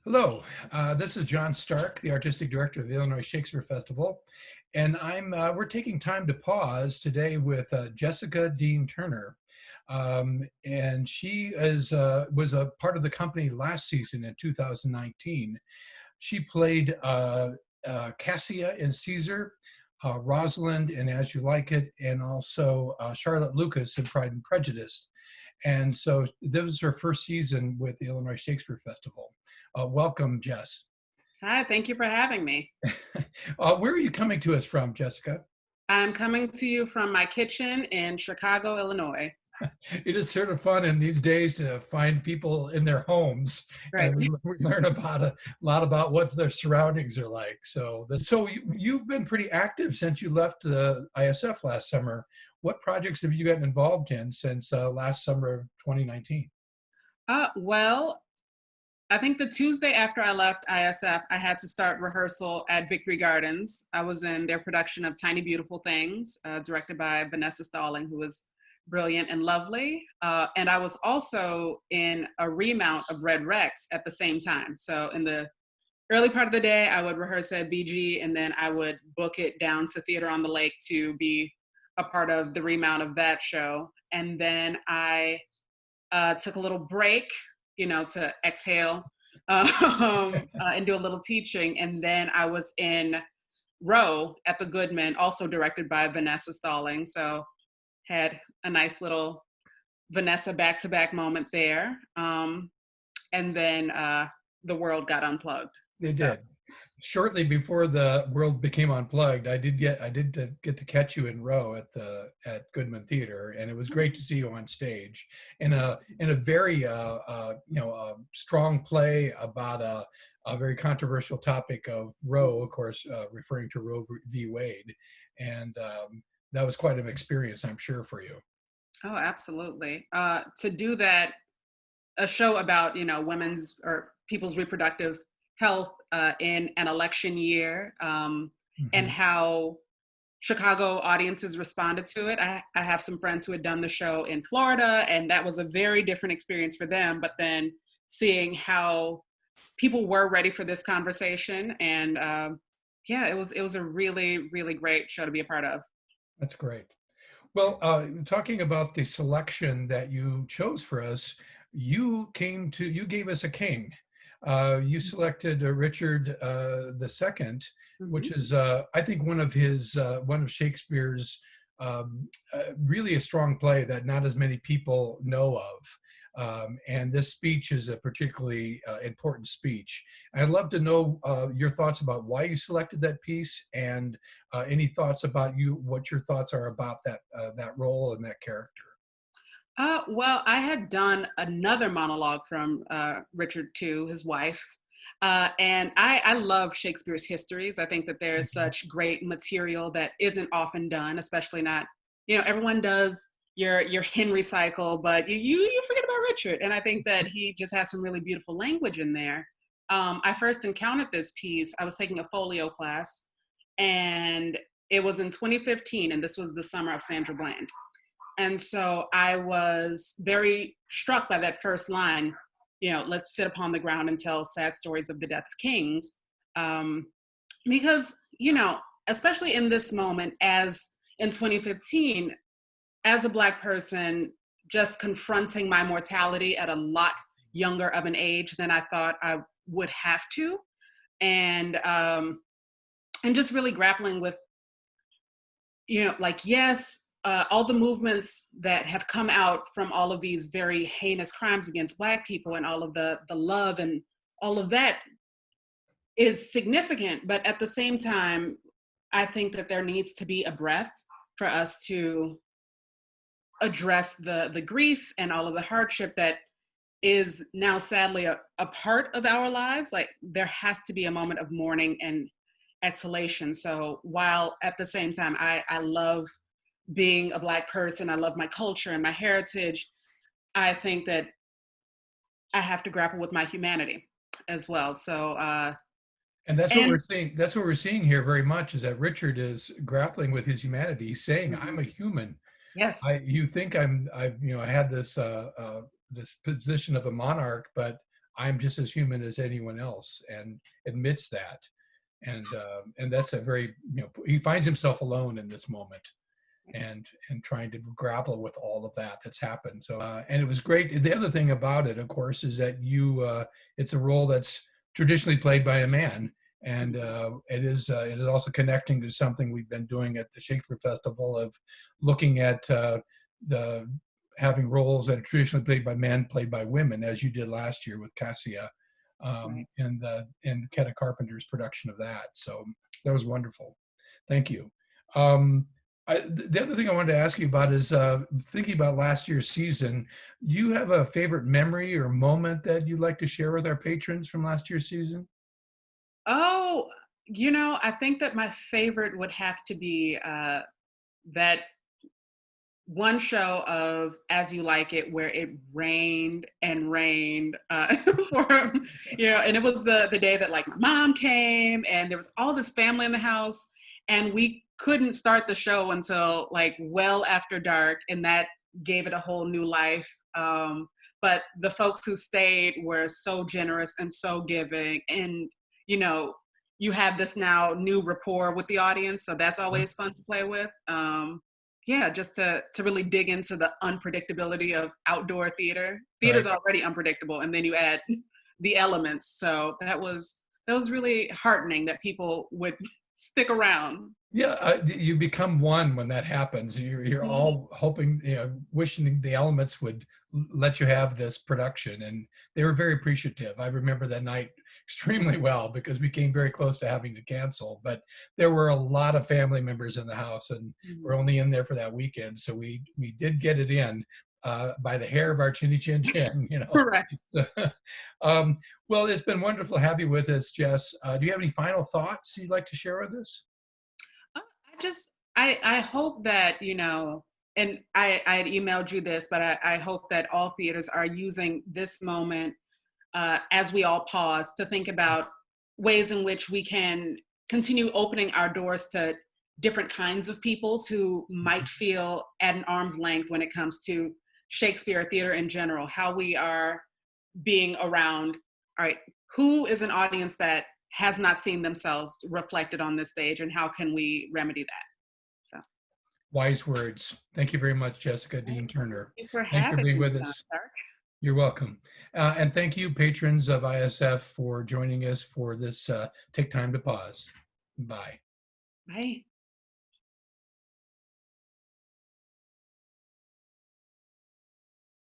Hello, this is John Stark, the Artistic Director of the Illinois Shakespeare Festival, and we're taking time to pause today with Jessica Dean Turner. And she was a part of the company last season in 2019. She played Cassia in Caesar, Rosalind in As You Like It, and also Charlotte Lucas in Pride and Prejudice. And so this was her first season with the Illinois Shakespeare Festival. Welcome, Jess. Hi, thank you for having me. Where are you coming to us from, Jessica? I'm coming to you from my kitchen in Chicago, Illinois. It is sort of fun in these days to find people in their homes, Right. and we learn about a lot about what their surroundings are like. So you've been pretty active since you left the ISF last summer. What projects have you gotten involved in since last summer of 2019? Well, I think the Tuesday after I left ISF, I had to start rehearsal at Victory Gardens. I was in their production of Tiny Beautiful Things, directed by Paonessa, who was brilliant and lovely. And I was also in a remount of Red Rex at the same time. So in the early part of the day, I would rehearse at BG, and then I would book it down to Theater on the Lake to be a part of the remount of that show. And then I took a little break, to exhale and do a little teaching. And then I was in Row at the Goodman, also directed by Vanessa Stalling. So had a nice little Vanessa back-to-back moment there. And then the world got unplugged. They So did. Shortly before the world became unplugged, I did get to catch you in Row at Goodman Theater, and it was great to see you on stage in a very strong play about a very controversial topic of Roe, of course, referring to Roe v. Wade, and that was quite an experience, I'm sure, for you. Oh, absolutely. To do that, a show about, women's or people's reproductive health in an election year, and how Chicago audiences responded to it. I have some friends who had done the show in Florida, and that was a very different experience for them. But then seeing how people were ready for this conversation, and yeah, it was a really, really great show to be a part of. That's great. Well, talking about the selection that you chose for us, you gave us a king. You selected Richard II, which Mhm. is, I think, one of Shakespeare's really a strong play that not as many people know of. And this speech is a particularly important speech. I'd love to know your thoughts about why you selected that piece, and any thoughts about what your thoughts are about that role and that character. Well, I had done another monologue from Richard II, his wife, and I love Shakespeare's histories. I think that there's Mhm. such great material that isn't often done, especially not, everyone does your Henry cycle, but you forget about Richard. And I think that he just has some really beautiful language in there. I first encountered this piece. I was taking a folio class, and it was in 2015, and this was the summer of Sandra Bland. And so I was very struck by that first line, let's sit upon the ground and tell sad stories of the death of kings. Um, because, especially in this moment, as in 2015, as a Black person, just confronting my mortality at a lot younger of an age than I thought I would have to. And just really grappling with, yes, all the movements that have come out from all of these very heinous crimes against Black people, and all of the love and all of that is significant. But at the same time, I think that there needs to be a breath for us to address the grief and all of the hardship that is now sadly a part of our lives. Like, there has to be a moment of mourning and exhalation. So while at the same time I love being a Black person, I love my culture and my heritage, I think that I have to grapple with my humanity as well. So And that's what and we're seeing. That's what we're seeing here very much, is that Richard is grappling with his humanity. He's saying, "I'm Mhm. a human. Yes. You think I had this this position of a monarch, but I'm just as human as anyone else, and admits that. And that's a very, he finds himself alone in this moment, and trying to grapple with all of that that's happened. So and it was great. The other thing about it, of course, is that it's a role that's traditionally played by a man, and it is also connecting to something we've been doing at the Shakespeare Festival of looking at the having roles that are traditionally played by men played by women, as you did last year with Cassia, Right. and Keta Carpenter's production of that. So that was wonderful. Thank you. Um, the other thing I wanted to ask you about is thinking about last year's season. Do you have a favorite memory or moment that you'd like to share with our patrons from last year's season? Oh, I think that my favorite would have to be that one show of As You Like It, where it rained and rained for, and it was the day that like my mom came and there was all this family in the house, and we couldn't start the show until like well after dark, and that gave it a whole new life. But the folks who stayed were so generous and so giving, and you know, you have this now new rapport with the audience, so that's always fun to play with. Yeah, just to really dig into the unpredictability of outdoor theater. Right. Theater's already unpredictable, and then you add the elements. So that was really heartening that people would stick around. Yeah, you become one when that happens. You're Mhm. all hoping, wishing the elements would let you have this production, and they were very appreciative. I remember that night extremely well because we came very close to having to cancel, but there were a lot of family members in the house, and we're Mhm. only in there for that weekend, so we did get it in by the hair of our chinny chin chin, Correct. um, well, it's been wonderful to have you with us, Jess. Do you have any final thoughts you'd like to share with us? I hope that, and I had emailed you this, but I hope that all theaters are using this moment as we all pause to think about ways in which we can continue opening our doors to different kinds of peoples who might feel at an arm's length when it comes to Shakespeare theater in general, how we are being around, all right, who is an audience that has not seen themselves reflected on this stage, and how can we remedy that? So, Wise words. Thank you very much, Jessica right. Dean Turner. Thank you for Thanks for having being me, with John us. Stark. You're welcome. And thank you, patrons of ISF, for joining us for this Take Time to Pause. Bye. Bye.